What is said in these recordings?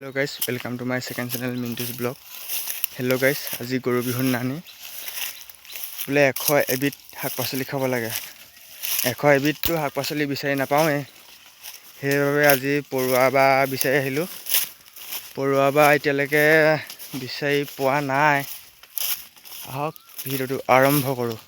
Hello guys, welcome to my second channel Mintu's Blog. Hello guys, আজি গৰু বিহুৰ নানি বোলে 100 এবিধ শাক-পাচলি খাব লাগে। 100 এবিধটো শাক-পাচলি বিচাৰি নাপাওঁৱে। সেইবাবে আজি পৰুৱা বা বিচাৰি আহিলোঁ। পৰুৱা বা এতিয়ালৈকে বিচাৰি পোৱা নাই। আহক ভিডিঅ'টো আৰম্ভ কৰোঁ।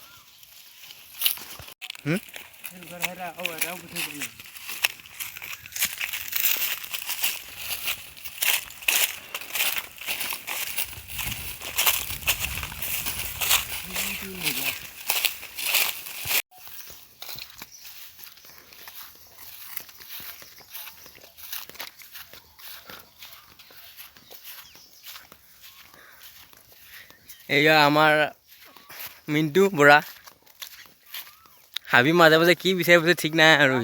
এয়া আমাৰ মিন্টু বৰা হাবি মাজে মাজে কি বিচাৰি ফুৰিছে ঠিক নাই আৰু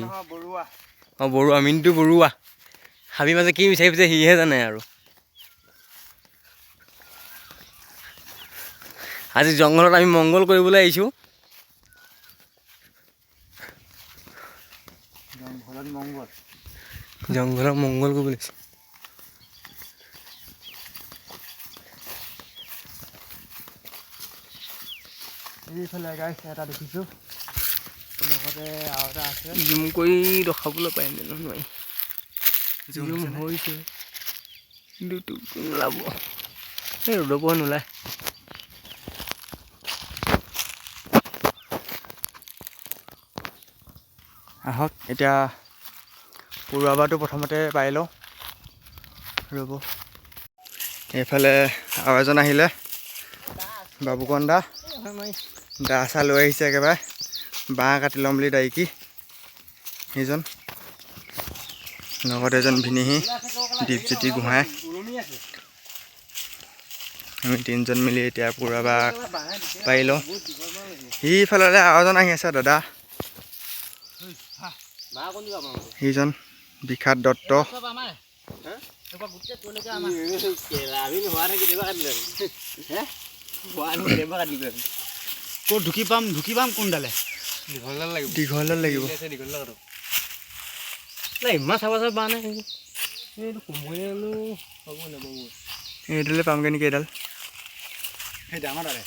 বৰুৱা মিন্টু বৰুৱা হাবি মাজে কি বিচাৰি ফুৰিছে সিহে জানে আৰু আজি জংঘলত আমি মংগল কৰিবলৈ আহিছোঁ। জংঘলত মংগল কৰিবলৈ আহিছোঁ। এইফালে গাইছ এটা দেখিছোঁ, লগতে আৰু এটা আছে। জুম কৰি ৰখাবলৈ পাৰিম জানো নোৱাৰি। জুম হৈছে কিন্তু নোলাব, এই ৰ'দৰ পৰা নোলায়। আহক এতিয়া পৰুৱা বাটো প্ৰথমতে পাই লওঁ। ৰ'ব, এইফালে আৰু এজন আহিলে, বাবুকণ দা দা চা লৈ আহিছে একেবাৰে। বাঁহ কাটি ল'ম বুলি ডাইকি সেইজন, লগতে এজন ভিনিহি দীপজ্যোতি গোহাঁই। আমি তিনিজন মিলি এতিয়া পৰুৱা বা পাৰি লওঁ। সিফালে আৰু এজন আহি আছে, দাদা সিজন বিখ্যাত দত্ত। ক'ত ঢুকি পাম কোনডালে? দীঘলডাল লাগিব। ইমান চাব বাঁহ নাই, এইডালে পামগৈ নেকি? এইডাল সেই ডাঙৰডালে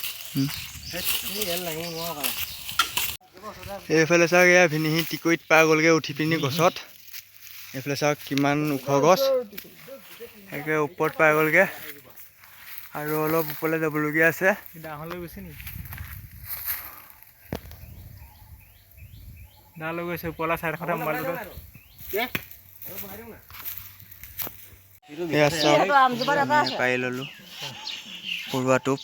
এইফালে চাওক, এয়া ভিনিহি টিকৈত পাৰ গ'লগৈ উঠি পিনি গছত। এইফালে চাওক কিমান ওখ গছ, একে ওপৰত পাই গ'লগৈ। আৰু অলপ ওপৰলৈ যাবলগীয়া আছে। ডাঙৰলৈ গৈছে নি? ডাঙৰলৈ গৈছে, ওপৰলা চাইডখনতে মোবাইলটো এয়া চাওক, পাৰি ল'লোঁ পৰুৱা টোপ।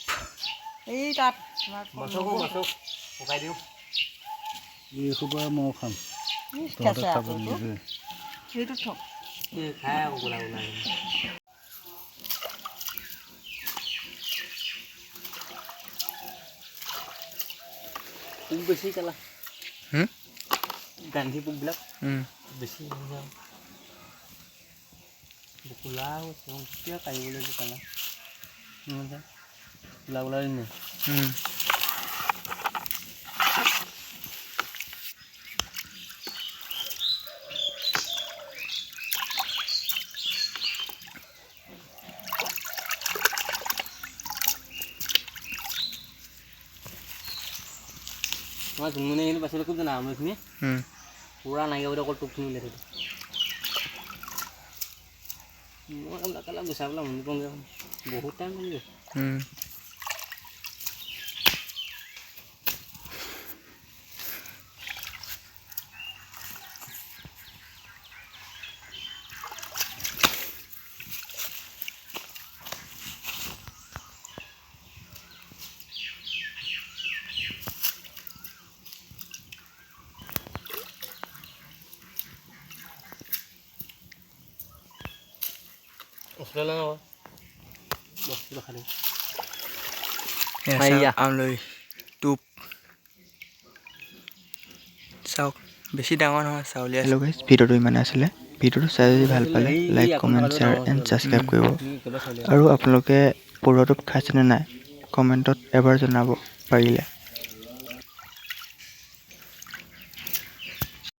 এইসোপা মই খাম। পোক বেছি কালা, গান্ধী পোকবিলাক বেছি কোলা কিয় কাঢ়িবলৈ কালা কোলা কোলা নে? তোমাৰ জুমুনি এইখিনি পাইছিলোঁ খুব জানা, আমখিনি পূৰা নাইকিয়া বুলি অকল টোপখিনি উলিয়াই থৈ মই কালা গুচাই পেলাই মনি পাওঁগৈ, বহুত টাইম লাগিব। আমলৈ টোপ চাওক, বেছি ডাঙৰ নহয়, চাউলীয়া। হেল্ল' গাইছ, ভিডিঅ'টো ইমানে আছিলে। ভিডিঅ'টো চাই যদি ভাল পালে like, comment, share and subscribe কৰিব। আৰু আপোনালোকে পৰুৱা টোপ খাইছেনে নাই কমেণ্টত এবাৰ জনাব পাৰিলে।